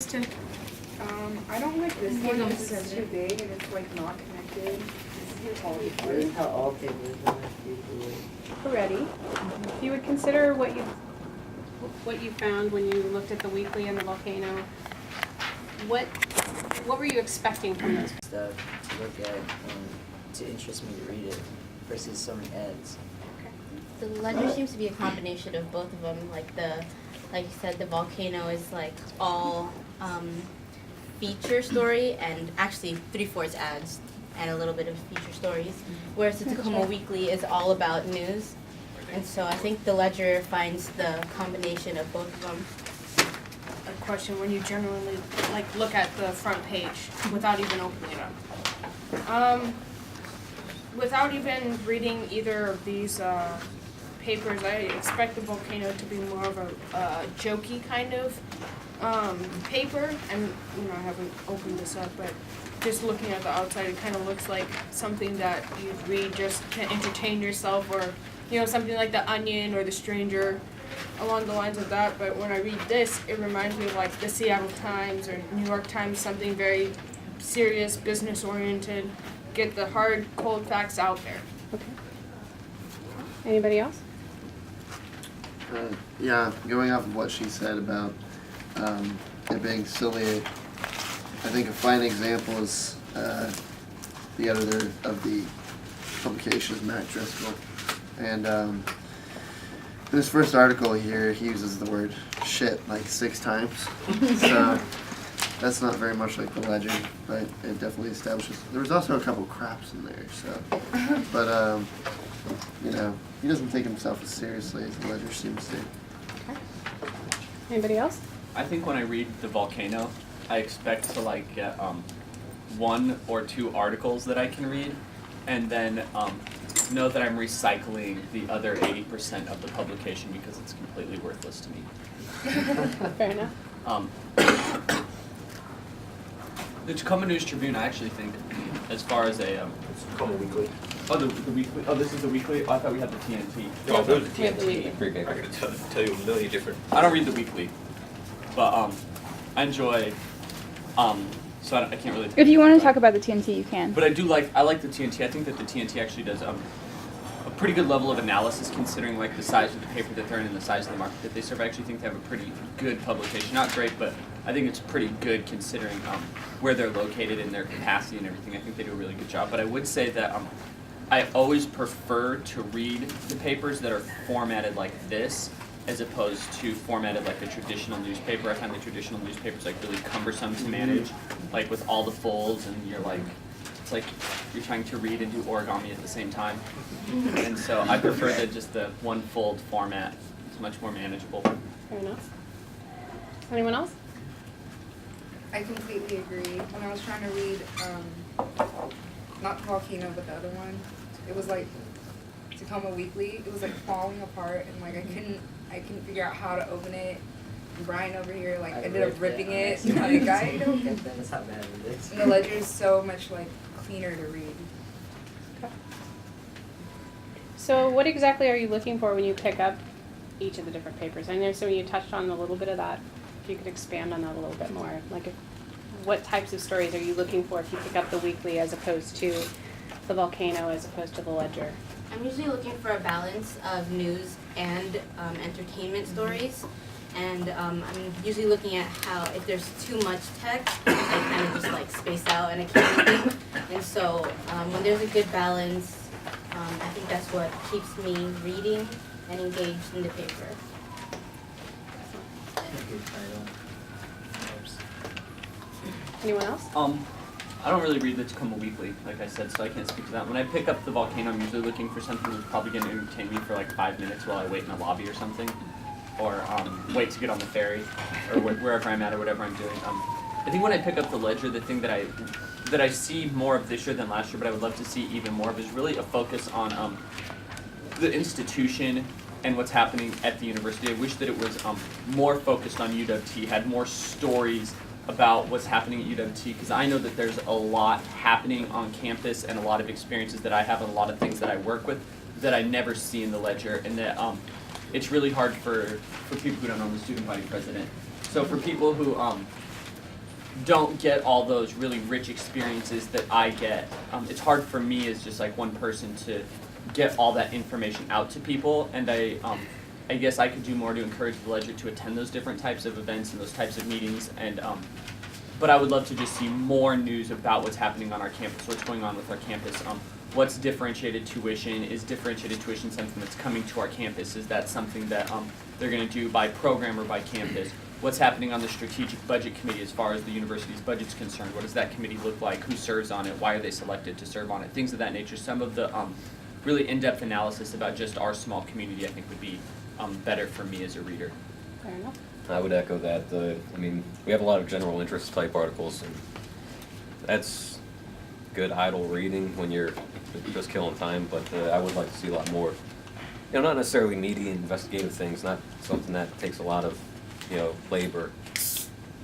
I don't like this one because it's too big and it's like not connected. This is how all papers are usually. Already. If you would consider what you found when you looked at the weekly and the volcano, what were you expecting from those? Stuff to look at to interest me to read it versus so many ads. The ledger seems to be a combination of both of them. Like you said, the volcano is like all feature story and actually 3/4 ads and a little bit of feature stories. Whereas the Tacoma Weekly is all about news. And so I think the ledger finds the combination of both of them. A question when you generally look at the front page without even opening it up. Without even reading either of these papers, I expect the volcano to be more of a jokey kind of paper, and I haven't opened this up, but just looking at the outside, it kind of looks like something that you'd read just to entertain yourself, or something like The Onion or The Stranger, along the lines of that. But when I read this, it reminds me of like the Seattle Times or New York Times, something very serious, business oriented. Get the hard, cold facts out there. Okay. Anybody else? Yeah, going off of what she said about it being silly, I think a fine example is the editor of the publication is Matt Driscoll. And in his first article here, he uses the word shit like 6 times. So that's not very much like the Ledger, but it definitely establishes. There was also a couple craps in there, so. But, he doesn't take himself as seriously as the Ledger seems to. Okay. Anybody else? I think when I read the volcano, I expect to get 1 or 2 articles that I can read, and then know that I'm recycling the other 80% of the publication because it's completely worthless to me. Fair enough. The Tacoma News Tribune, I actually think, as far as a Tacoma Weekly. oh, the weekly. Oh, this is the weekly. Oh, I thought we had the TNT. Oh, those are We have the TNT. weekly. I gotta tell you a million different. I don't read the weekly, but I enjoy. So I can't really. If you want to talk about the TNT, you can. But I like the TNT. I think that the TNT actually does a pretty good level of analysis considering the size of the paper that they're in and the size of the market that they serve. I actually think they have a pretty good publication. Not great, but I think it's pretty good considering where they're located and their capacity and everything. I think they do a really good job. But I would say that I always prefer to read the papers that are formatted like this as opposed to formatted like a traditional newspaper. I find the traditional newspapers really cumbersome to manage, with all the folds, and it's like you're trying to read and do origami at the same time. And so I prefer just the one fold format. It's much more manageable. Fair enough. Anyone else? I completely agree. When I was trying to read, not Volcano, but the other one, it was like Tacoma Weekly. It was falling apart, and I couldn't figure out how to open it. And Brian over here ended up ripping it. I don't get that. That's how bad it is. And the ledger is so much cleaner to read. Okay. So what exactly are you looking for when you pick up each of the different papers? I know some of you touched on a little bit of that. If you could expand on that a little bit more. What types of stories are you looking for if you pick up the weekly as opposed to the volcano as opposed to the ledger? I'm usually looking for a balance of news and entertainment stories. And I'm usually looking at how if there's too much text, I kind of just space out and I can't read. And so when there's a good balance, I think that's what keeps me reading and engaged in the paper. Good title. Anyone else? I don't really read the Tacoma Weekly, like I said, so I can't speak to that. When I pick up the volcano, I'm usually looking for something that's probably going to entertain me for 5 minutes while I wait in a lobby or something, or wait to get on the ferry, or wherever I'm at or whatever I'm doing. I think when I pick up the Ledger, the thing that I see more of this year than last year, but I would love to see even more of, is really a focus on the institution and what's happening at the university. I wish that it was more focused on UWT, had more stories about what's happening at UWT, because I know that there's a lot happening on campus and a lot of experiences that I have and a lot of things that I work with that I never see in the Ledger, and that it's really hard for people who don't know. I'm the student body president. So for people who don't get all those really rich experiences that I get. It's hard for me as just like one person to get all that information out to people, and I guess I could do more to encourage the Ledger to attend those different types of events and those types of meetings, and but I would love to just see more news about what's happening on our campus, what's going on with our campus. What's differentiated tuition? Is differentiated tuition something that's coming to our campus? Is that something that they're going to do by program or by campus? What's happening on the strategic budget committee as far as the university's budget's concerned? What does that committee look like? Who serves on it? Why are they selected to serve on it? Things of that nature. Some of the really in-depth analysis about just our small community, I think, would be better for me as a reader. Fair enough. I would echo that. I mean, we have a lot of general interest type articles, and that's good idle reading when you're just killing time, but I would like to see a lot more, not necessarily meaty investigative things, not something that takes a lot of, labor,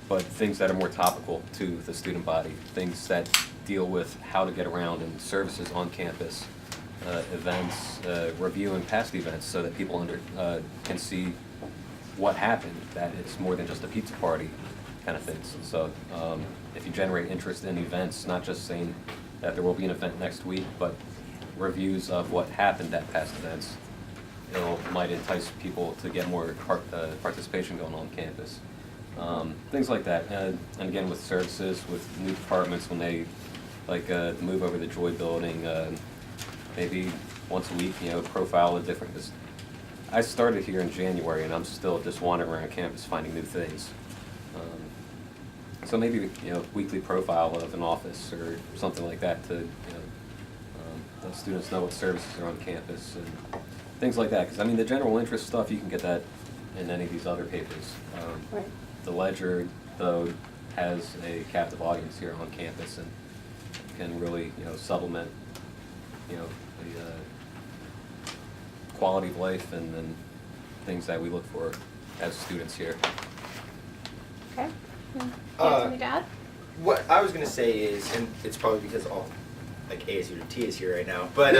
but things that are more topical to the student body, things that deal with how to get around and services on campus, events, reviewing past events so that people can see what happened, that it's more than just a pizza party kind of things. So if you generate interest in events, not just saying that there will be an event next week, but reviews of what happened at past events, might entice people to get more participation going on campus. Things like that. And again, with services, with new departments, when they move over the Joy building, maybe once a week, profile a different. I started here in January, and I'm still just wandering around campus finding new things. So maybe weekly profile of an office or something like that to let students know what services are on campus and things like that. Because I mean, the general interest stuff, you can get that in any of these other papers. Right. The Ledger, though, has a captive audience here on campus and can really supplement the quality of life and things that we look for as students here. Okay. You Uh, have something to add? What I was gonna say is, and it's probably because all ASUWT is here right now, but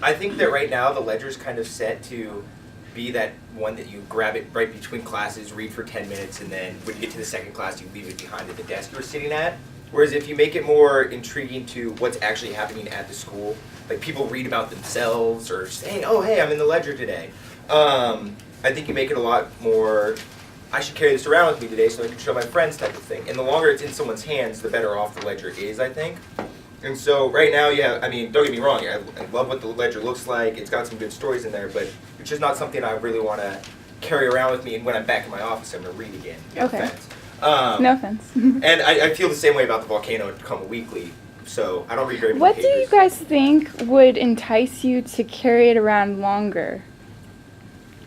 I think that right now the Ledger's kind of set to be that one that you grab it right between classes, read for 10 minutes, and then when you get to the second class, you leave it behind at the desk you were sitting at. Whereas if you make it more intriguing to what's actually happening at the school, like people read about themselves or say, oh, hey, I'm in the Ledger today. I think you make it a lot more, I should carry this around with me today so I can show my friends type of thing. And the longer it's in someone's hands, the better off the Ledger is, I think. And so right now, I mean, don't get me wrong, I love what the Ledger looks like. It's got some good stories in there, but it's just not something I really want to carry around with me. And when I'm back in my office, I'm going to read again. No Okay. offense. No offense. And I feel the same way about the Volcano Tacoma Weekly. So I don't read very many What do papers. you guys think would entice you to carry it around longer?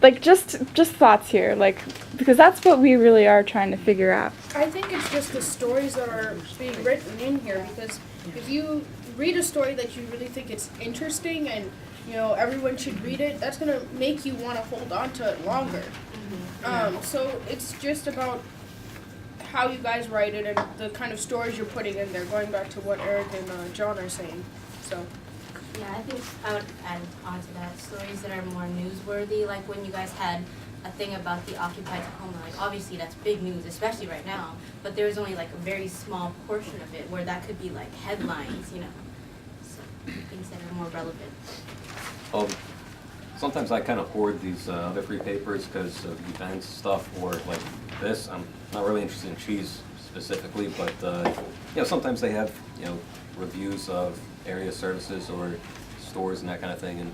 Like, just thoughts here, like, because that's what we really are trying to figure out. I think it's just the stories that are being written in here, because if you read a story that you really think it's interesting and everyone should read it, that's gonna make you want to hold on to it longer. So it's just about how you guys write it and the kind of stories you're putting in there, going back to what Eric and John are saying. So Yeah, I think I would add on to that stories that are more newsworthy, like when you guys had a thing about the occupied Tacoma. Like obviously that's big news, especially right now. But there's only like a very small portion of it where that could be like headlines, so things that are more relevant. Well, sometimes I kind of hoard these other free papers because of events stuff or like this. I'm not really interested in cheese specifically, but sometimes they have reviews of area services or stores and that kind of thing, and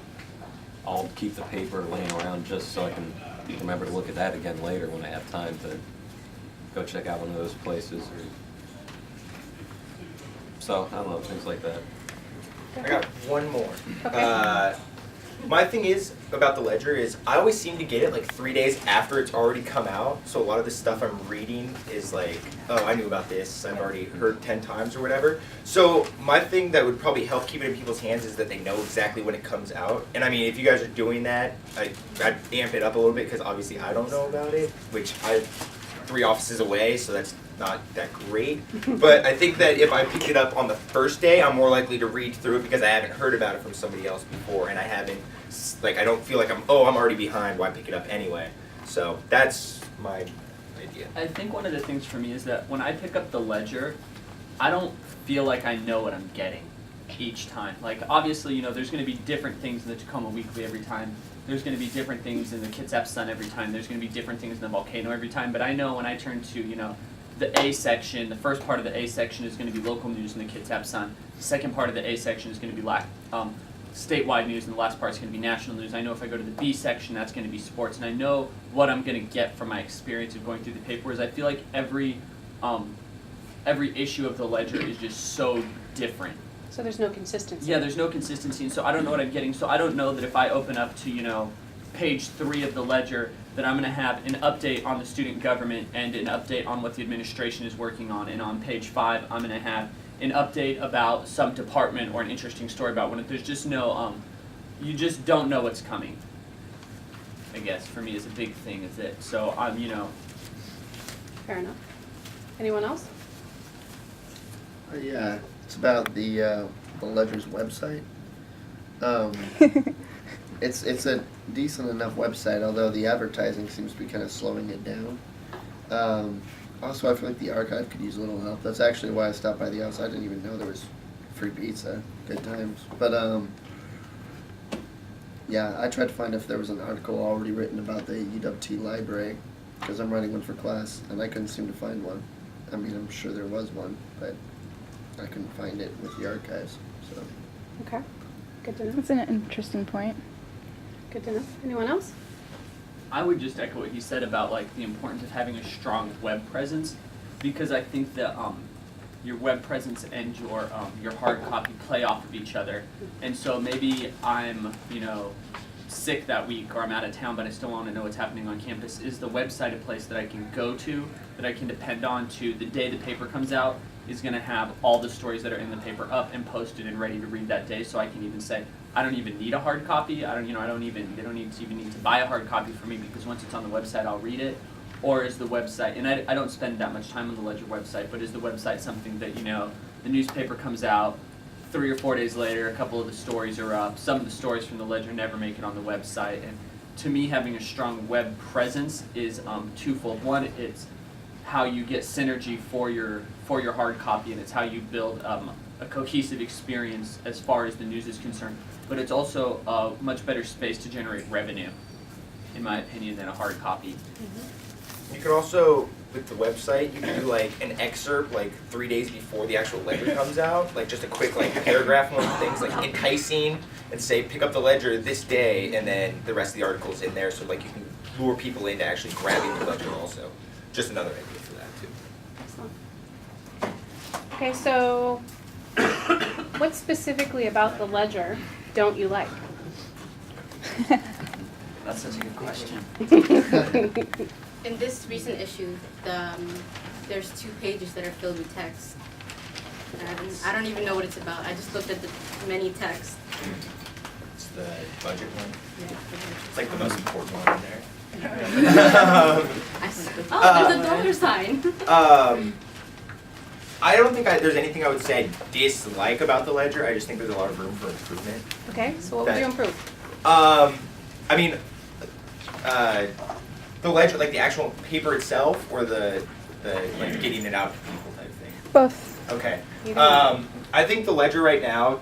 I'll keep the paper laying around just so I can remember to look at that again later when I have time to go check out one of those places. So I don't know, things like that. I got one more. Okay. My thing is about the Ledger is I always seem to get it like 3 days after it's already come out. So a lot of the stuff I'm reading is like, oh, I knew about this. I've already heard 10 times or whatever. So my thing that would probably help keep it in people's hands is that they know exactly when it comes out. And I mean, if you guys are doing that, I'd amp it up a little bit because obviously I don't know about it, which I'm 3 offices away, so that's not that great. But I think that if I pick it up on the first day, I'm more likely to read through it because I haven't heard about it from somebody else before, and I haven't, I don't feel like I'm already behind, why pick it up anyway? So that's my idea. I think one of the things for me is that when I pick up the ledger, I don't feel like I know what I'm getting each time. Like, obviously, you know, there's going to be different things in the Tacoma Weekly every time. There's going to be different things in the Kitsap Sun every time. There's going to be different things in the Volcano every time. But I know when I turn to, you know, the A section, the first part of the A section is going to be local news in the Kitsap Sun. The second part of the A section is going to be statewide news, and the last part is going to be national news. I know if I go to the B section, that's going to be sports, and I know what I'm going to get from my experience of going through the paper. Whereas I feel like every issue of the Ledger is just so different. So there's no consistency. Yeah, there's no consistency, and so I don't know what I'm getting. So I don't know that if I open up to, you know, page 3 of the Ledger, that I'm going to have an update on the student government and an update on what the administration is working on. And on page 5, I'm going to have an update about some department or an interesting story about when there's just no, you just don't know what's coming. I guess for me is a big thing is it. So you know. Fair enough. Anyone else? Yeah, it's about the Ledger's website. It's a decent enough website, although the advertising seems to be kind of slowing it down. Also, I feel like the archive could use a little help. That's actually why I stopped by the house. I didn't even know there was free pizza. Good times. But yeah, I tried to find if there was an article already written about the UWT library, because I'm writing one for class, and I couldn't seem to find one. I mean, I'm sure there was one, but I couldn't find it with the archives. So. Okay. Good to know. That's an interesting point. Good to know. Anyone else? I would just echo what he said about like the importance of having a strong web presence, because I think that your web presence and your hard copy play off of each other. And so maybe I'm, you know, sick that week or I'm out of town, but I still want to know what's happening on campus. Is the website a place that I can go to, that I can depend on to the day the paper comes out is going to have all the stories that are in the paper up and posted and ready to read that day, so I can even say, I don't even need a hard copy. They don't even need to buy a hard copy for me, because once it's on the website, I'll read it. Or is the website, and I don't spend that much time on the Ledger website, but is the website something that, you know, the newspaper comes out 3 or 4 days later, a couple of the stories are up, some of the stories from the Ledger never make it on the website, and to me, having a strong web presence is twofold. One, it's how you get synergy for your hard copy, and it's how you build a cohesive experience as far as the news is concerned. But it's also a much better space to generate revenue, in my opinion, than a hard copy. You could also, with the website, you can do like an excerpt like 3 days before the actual Ledger comes out, like just a quick like paragraph one of the things, like enticing, and say pick up the Ledger this day, and then the rest of the article's in there, so like you can lure people into actually grabbing the Ledger also. Just another idea for that too. Excellent. Okay, so what specifically about the Ledger don't you like? That's such a good question. In this recent issue, there's 2 pages that are filled with text. I don't even know what it's about. I just looked at the many text. It's the budget one. Yeah. It's like the most important one in there. There's a dollar sign. I don't think there's anything I would say I dislike about the Ledger. I just think there's a lot of room for improvement. Okay, so what would you improve? I mean, the Ledger, like the actual paper itself, or the like getting it out to people type thing. Both. Okay. I think the Ledger right now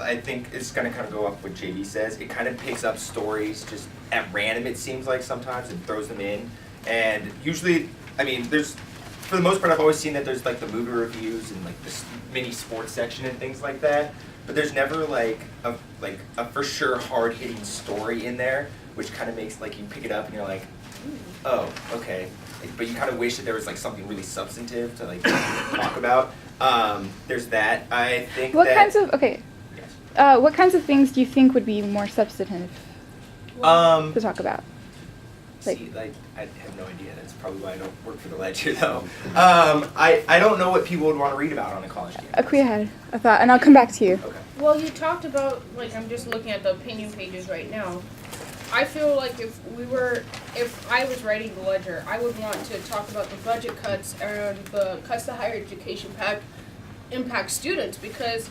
I think it's gonna kind of go up what JD says. It kind of picks up stories just at random, it seems like sometimes, and throws them in. And usually, I mean, for the most part, I've always seen that there's like the movie reviews and like this mini sports section and things like that. But there's never like a for sure hard hitting story in there, which kind of makes like you pick it up and you're like, oh, okay. But you kind of wish that there was like something really substantive to like talk about. There's that. I think. What that, kinds of Yes. what kinds of things do you think would be more substantive to talk about? I have no idea. That's probably why I don't work for the Ledger, though. I don't know what people would want to read about on a college campus. Akuya had a thought, and I'll come back to you. Okay. Well, you talked about, like, I'm just looking at the opinion pages right now. I feel like if I was writing the Ledger, I would want to talk about the budget cuts and the cuts to higher education impact students, because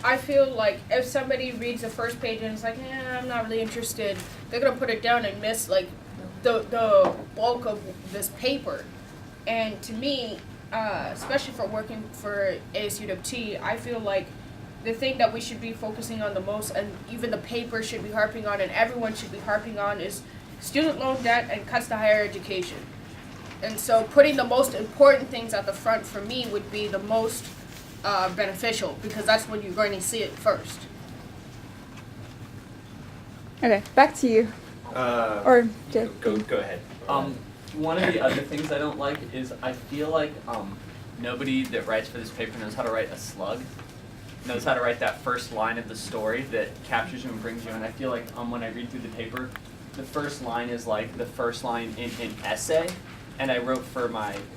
I feel like if somebody reads the first page and is like, I'm not really interested, they're going to put it down and miss, like, the bulk of this paper. And to me, especially for working for ASUWT, I feel like the thing that we should be focusing on the most, and even the paper should be harping on, and everyone should be harping on, is student loan debt and cuts to higher education. And so putting the most important things at the front for me would be the most beneficial, because that's when you're going to see it first. Okay, back to you. Or Jay. Go ahead. One of the other things I don't like is I feel like nobody that writes for this paper knows how to write a slug, knows how to write that first line of the story that captures you and brings you in. I feel like when I read through the paper, the first line is like the first line in an essay. And I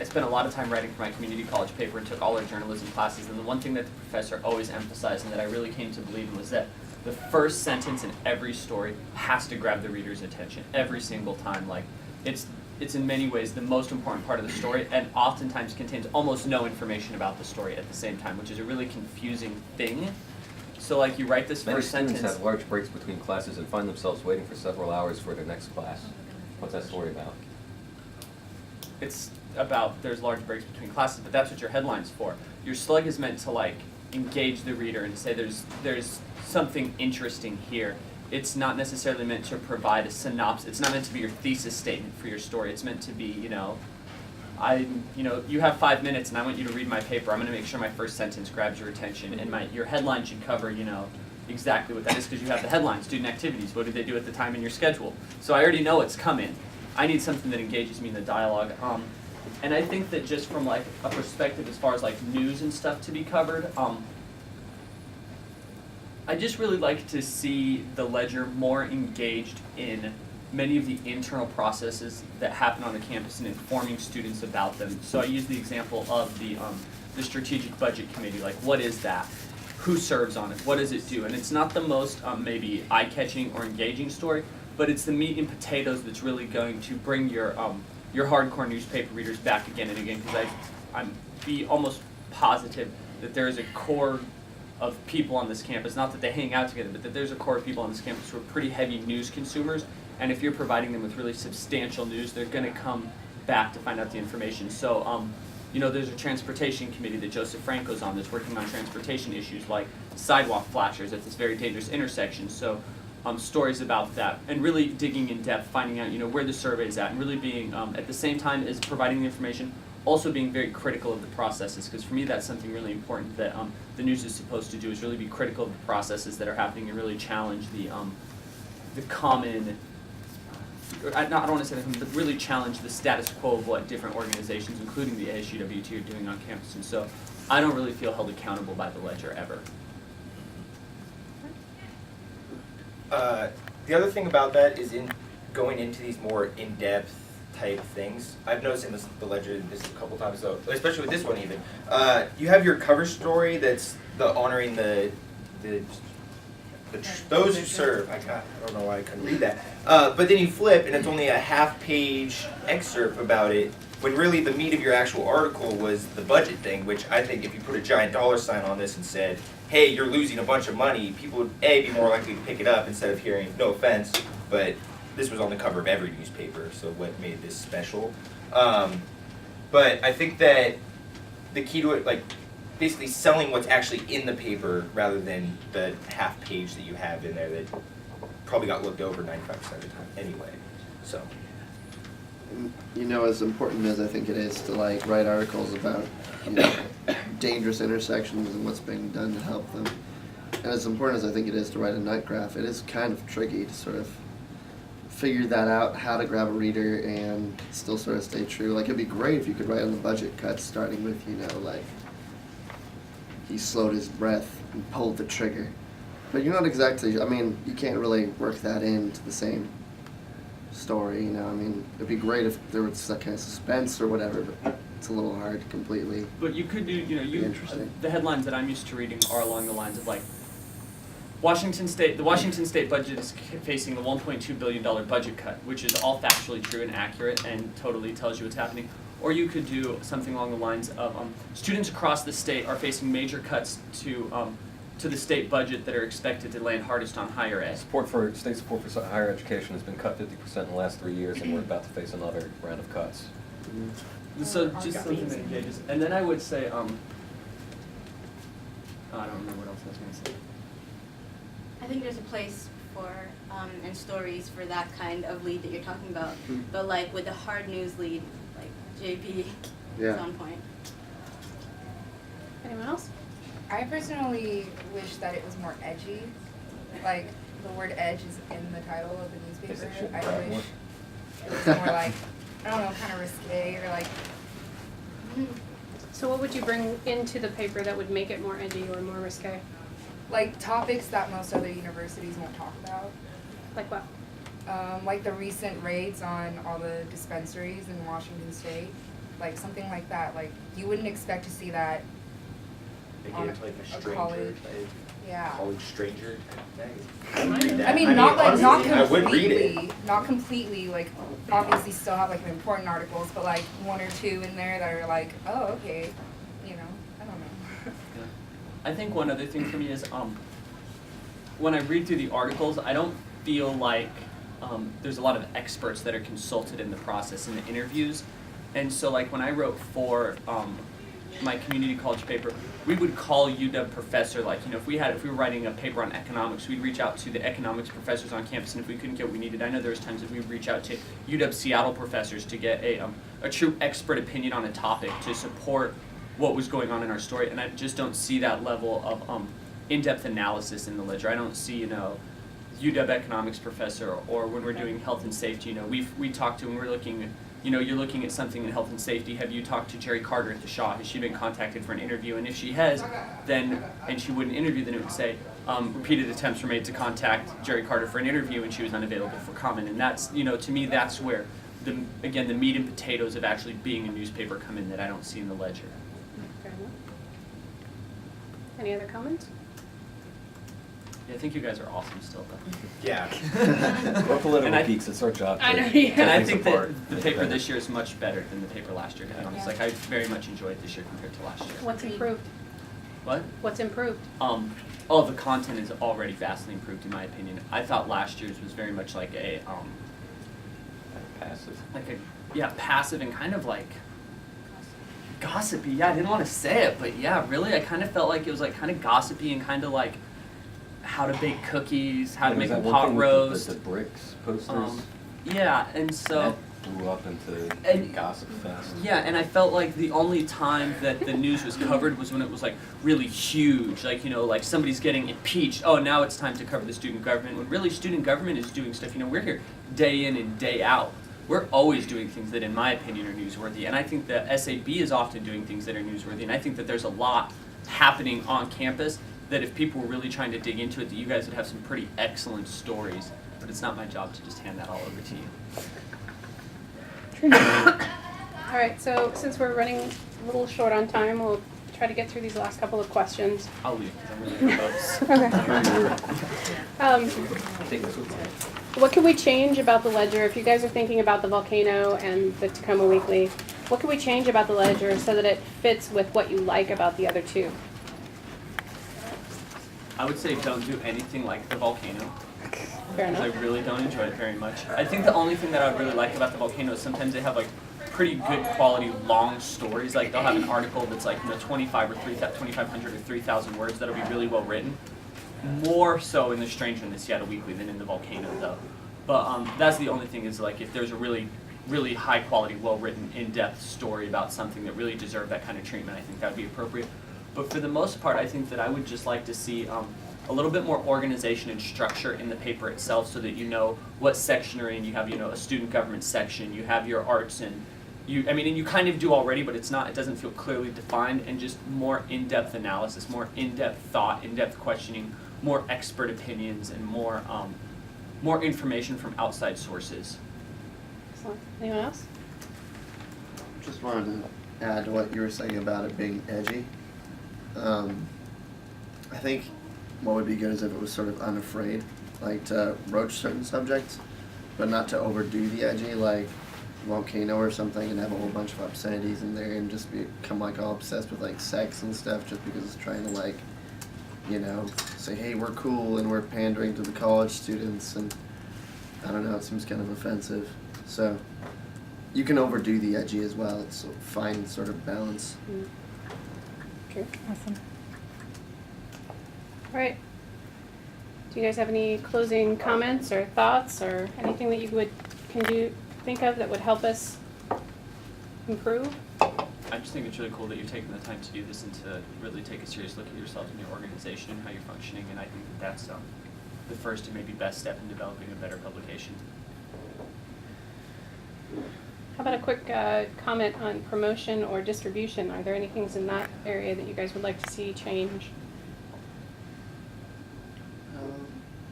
spent a lot of time writing for my community college paper and took all our journalism classes. And the one thing that the professor always emphasized and that I really came to believe in was that the first sentence in every story has to grab the reader's attention every single time. Like, it's in many ways the most important part of the story, and oftentimes contains almost no information about the story at the same time, which is a really confusing thing. So like you write this Many first students sentence. have large breaks between classes and find themselves waiting for several hours for their next class. What's that story about? It's about there's large breaks between classes, but that's what your headline's for. Your slug is meant to like engage the reader and say there's something interesting here. It's not necessarily meant to provide a synopsis. It's not meant to be your thesis statement for your story. It's meant to be, you have 5 minutes and I want you to read my paper. I'm going to make sure my first sentence grabs your attention, and your headline should cover, exactly what that is, because you have the headline, student activities. What did they do at the time in your schedule? So I already know it's coming. I need something that engages me in the dialogue. And I think that just from like a perspective as far as like news and stuff to be covered, I just really like to see the Ledger more engaged in many of the internal processes that happen on the campus and informing students about them. So I use the example of the strategic budget committee. Like, what is that? Who serves on it? What does it do? And it's not the most maybe eye-catching or engaging story, but it's the meat and potatoes that's really going to bring your hardcore newspaper readers back again and again. Because I'm almost positive that there is a core of people on this campus, not that they hang out together, but that there's a core of people on this campus who are pretty heavy news consumers, and if you're providing them with really substantial news, they're going to come back to find out the information. So, there's a transportation committee that Joseph Franco's on that's working on transportation issues like sidewalk flashers at this very dangerous intersection. So, stories about that, and really digging in depth, finding out, where the survey's at, and really being, at the same time as providing the information, also being very critical of the processes, because for me that's something really important that the news is supposed to do, is really be critical of the processes that are happening and really challenge the common, I don't want to say that, but really challenge the status quo of what different organizations, including the ASUWT, are doing on campus. And so I don't really feel held accountable by the Ledger ever. The other thing about that is in going into these more in-depth type things. I've noticed in the Ledger this a couple times though, especially with this one even. You have your cover story that's the honoring those who serve. I don't know why I couldn't read that. But then you flip and it's only a half-page excerpt about it, when really the meat of your actual article was the budget thing, which I think if you put a giant dollar sign on this and said, hey, you're losing a bunch of money, people would be more likely to pick it up instead of hearing, no offense, but this was on the cover of every newspaper, so what made this special? But I think that the key to it, like basically selling what's actually in the paper rather than the half page that you have in there that probably got looked over 95% of the time anyway. So. As important as I think it is to like write articles about dangerous intersections and what's being done to help them, and as important as I think it is to write a nut graph, it is kind of tricky to sort of figure that out, how to grab a reader and still sort of stay true. Like, it'd be great if you could write on the budget cuts starting with, like, he slowed his breath and pulled the trigger. But you're not exactly, you can't really work that into the same story, it'd be great if there was that kind of suspense or whatever, but it's a little hard completely. But you could do, Interesting. The headlines that I'm used to reading are along the lines of like, the Washington State budget is facing a $1.2 billion budget cut, which is all factually true and accurate and totally tells you what's happening. Or you could do something along the lines of students across the state are facing major cuts to the state budget that are expected to land hardest on higher ed. State support for higher education has been cut 50% in the last 3 years, and we're about to face another round of cuts. Mm-hmm. So or just on something beats. that engages. And then I would say, I don't remember what else I was gonna say. I think there's a place for and stories for that kind of lead that you're talking about, but like with the hard news lead, like JP, Yeah. is on point. Anyone else? I personally wish that it was more edgy. Like, the word edge is in the title of the Guess it newspaper. should I grab wish more. it was more like, I don't know, kind of risque or like, So what would you bring into the paper that would make it more edgy or more risque? like topics that most other universities won't talk about. Like what? Like the recent raids on all the dispensaries in Washington State. Like something like that. Like, you wouldn't expect to see that. Make On it into like a a stranger, college. like, Yeah. college stranger type thing. I would read that. I mean, not like, not honestly, I would read it. completely, not completely, like, obviously still have like the important articles, but like one or two in there that are like, oh, okay, you know, I don't know. I think one other thing for me is when I read through the articles, I don't feel like there's a lot of experts that are consulted in the process in the interviews. And so like when I wrote for my community college paper, we would call UW professor, like, you know, if we were writing a paper on economics, we'd reach out to the economics professors on campus, and if we couldn't get what we needed, I know there was times that we would reach out to UW Seattle professors to get a true expert opinion on a topic to support what was going on in our story, and I just don't see that level of in-depth analysis in the Ledger. I don't see, you know, UW economics professor, or when we're doing health and safety, you know, we talked to, when we're looking, you know, you're looking at something in health and safety, have you talked to Jerry Carter at the Shaw? Has she been contacted for an interview? And if she has, then, and she wouldn't interview, then it would say, repeated attempts were made to contact Jerry Carter for an interview and she was unavailable for comment. And that's, you know, to me, that's where, the meat and potatoes of actually being a newspaper come in that I don't see in the Ledger. Fair enough. Any other comments? Yeah, I think you guys are awesome still, though. Yeah. We're political And I- geeks, it's our job to I know, to yeah. tear And I things think apart, that the make paper better. this year is much better than the paper last year, to be honest. Like, I very much enjoyed this year compared to last year. What's improved? What? What's improved? The content is already vastly improved in my opinion. I thought last year's was very much like a, Passive. passive and kind of like gossipy. Yeah, I didn't want to say it, but yeah, really, I kind of felt like it was like kind of gossipy and kind of like how to bake cookies, how to make a pot roast. The bricks posters. Yeah, and so. That blew up into And- gossip fest. Yeah, and I felt like the only time that the news was covered was when it was like really huge, like, you know, like somebody's getting impeached. Oh, now it's time to cover the student government. When really student government is doing stuff, you know, we're here day in and day out. We're always doing things that, in my opinion, are newsworthy. And I think the SAB is often doing things that are newsworthy. And I think that there's a lot happening on campus that if people were really trying to dig into it, that you guys would have some pretty excellent stories. But it's not my job to just hand that all over to you. All right, so since we're running a little short on time, we'll try to get through these last couple of questions. I'll leave because I'm really close. Take this with you. What can we change about the Ledger? If you guys are thinking about the volcano and the Tacoma Weekly, what can we change about the Ledger so that it fits with what you like about the other two? I would say don't do anything like the volcano. Fair Because I enough. really don't enjoy it very much. I think the only thing that I really like about the volcano is sometimes they have like pretty good quality long stories. Like they'll have an article that's like, you know, 2,500 or 3,000 words that'll be really well written. More so in the Stranger and the Seattle Weekly than in the volcano though. But that's the only thing is like if there's a really, really high quality, well written, in-depth story about something that really deserved that kind of treatment, I think that would be appropriate. But for the most part, I think that I would just like to see a little bit more organization and structure in the paper itself so that you know what section you're in. You have, you know, a student government section, you have your arts, and and you kind of do already, but it doesn't feel clearly defined, and just more in-depth analysis, more in-depth thought, in-depth questioning, more expert opinions, and more information from outside sources. Excellent. Anyone else? Just wanted to add to what you were saying about it being edgy. I think what would be good is if it was sort of unafraid, like to broach certain subjects, but not to overdo the edgy, like volcano or something, and have a whole bunch of obscenities in there and just become like all obsessed with like sex and stuff just because it's trying to like, you know, say, hey, we're cool and we're pandering to the college students, and I don't know, it seems kind of offensive. So you can overdo the edgy as well. It's a fine sort of balance. True. Awesome. All right. Do you guys have any closing comments or thoughts or anything that you think of that would help us improve? I just think it's really cool that you're taking the time to do this and to really take a serious look at yourself and your organization and how you're functioning, and I think that that's the first and maybe best step in developing a better publication. How about a quick comment on promotion or distribution? Are there any things in that area that you guys would like to see change?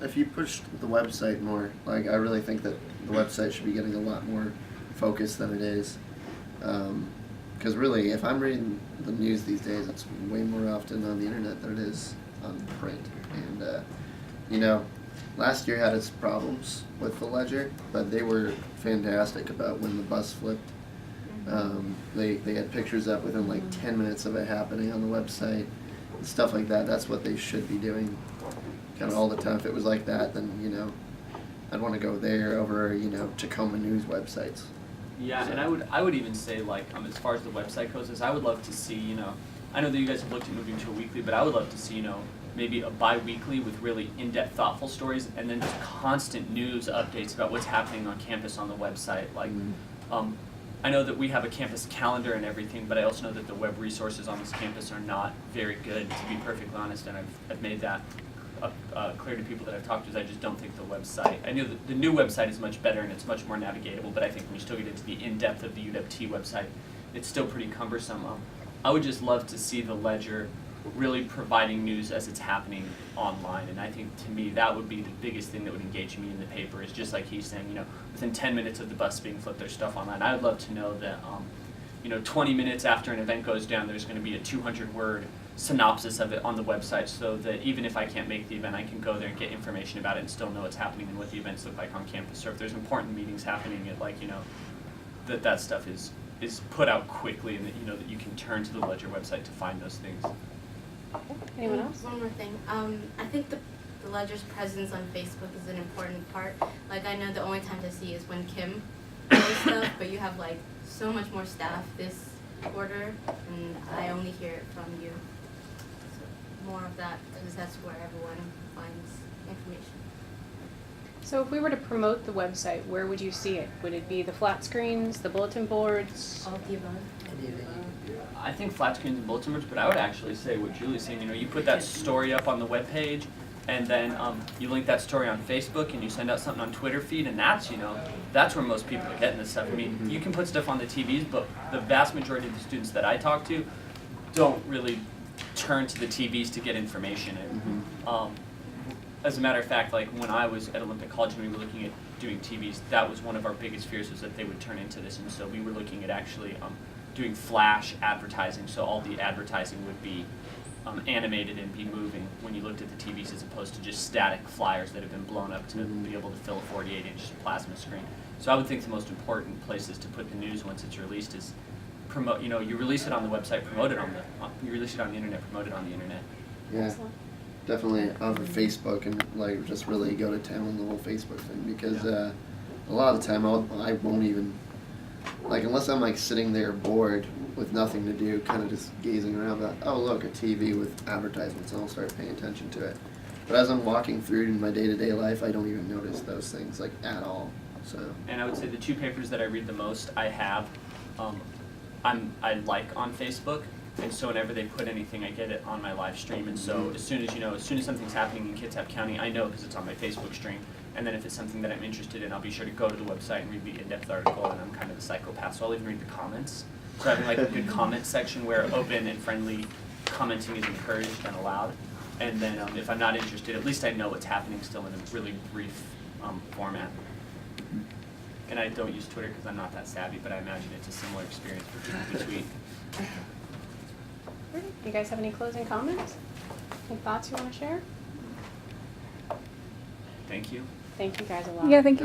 If you push the website more, like I really think that the website should be getting a lot more focus than it is. Because really, if I'm reading the news these days, it's way more often on the internet than it is on print. And you know, last year had its problems with the Ledger, but they were fantastic about when the bus flipped. They had pictures up within like 10 minutes of it happening on the website, and stuff like that. That's what they should be doing kind of all the time. If it was like that, then, you know, I'd want to go there over, you know, Tacoma News websites. Yeah, So- and I would even say, like, as far as the website goes, is I would love to see, you know, I know that you guys have looked at moving to a weekly, but I would love to see, you know, maybe a bi-weekly with really in-depth, thoughtful stories, and then just constant news updates about what's happening on campus on the website. Like, I know that we have a campus calendar and everything, but I also know that the web resources on this campus are not very good, to be perfectly honest, and I've made that clear to people that I've talked to. Is I just don't think the website, I know that the new website is much better and it's much more navigatable, but I think when you still get into the in-depth of the UWT website, it's still pretty cumbersome. I would just love to see the Ledger really providing news as it's happening online, and I think to me that would be the biggest thing that would engage me in the paper, is just like he's saying, you know, within 10 minutes of the bus being flipped, there's stuff online. I would love to know that, you know, 20 minutes after an event goes down, there's going to be a 200-word synopsis of it on the website, so that even if I can't make the event, I can go there and get information about it and still know what's happening and what the events look like on campus. Or if there's important meetings happening, at, like, you know, that stuff is put out quickly, and that, you know, that you can turn to the Ledger website to find those things. Anyone else? One more thing. I think the Ledger's presence on Facebook is an important part. Like, I know the only time to see is when Kim posts stuff, but you have like so much more staff this quarter, and I only hear it from you. So more of that, because that's where everyone finds information. So if we were to promote the website, where would you see it? Would it be the flat screens, the bulletin boards? All of the above. I think flat screens and bulletin boards, but I would actually say what Julie's saying. You know, you put that story up on the webpage, and then you link that story on Facebook, and you send out something on Twitter feed, and that's, you know, that's where most people are getting this stuff. I mean, you can put stuff on the TVs, but the vast majority of the students that I talk to don't really turn to the TVs to get information. And, as a matter of fact, like when I was at Olympic College and we were looking at doing TVs, that was one of our biggest fears, was that they would turn into this, and so we were looking at actually doing flash advertising, so all the advertising would be animated and be moving when you looked at the TVs, as opposed to just static flyers that have been blown up to be able to fill a 48-inch plasma screen. So I would think the most important places to put the news once it's released is promote. You know, you release it on the website, promote it on the. You release it on the internet, promote it on the internet. Yeah, Excellent. definitely over Facebook, and like just really go to town on the whole Facebook thing, because a lot of the time I won't even, like, unless I'm like sitting there bored with nothing to do, kind of just gazing around, like, oh look, a TV with advertisements, and I'll start paying attention to it. But as I'm walking through in my day-to-day life, I don't even notice those things like at all. So. And I would say the two papers that I read the most, I have, I like on Facebook, and so whenever they put anything, I get it on my live stream. And so as soon as something's happening in Kitsap County, I know because it's on my Facebook stream. And then if it's something that I'm interested in, I'll be sure to go to the website and read the in-depth article. And I'm kind of a psychopath, so I'll even read the comments. So having like a good comment section where open and friendly commenting is encouraged and allowed. And then if I'm not interested, at least I know what's happening still in a really brief format. And I don't use Twitter because I'm not that savvy, but I imagine it's a similar experience for people who tweet. You guys have any closing comments? Any thoughts you want to share? Thank you. Thank you guys a lot. Yeah, thank you.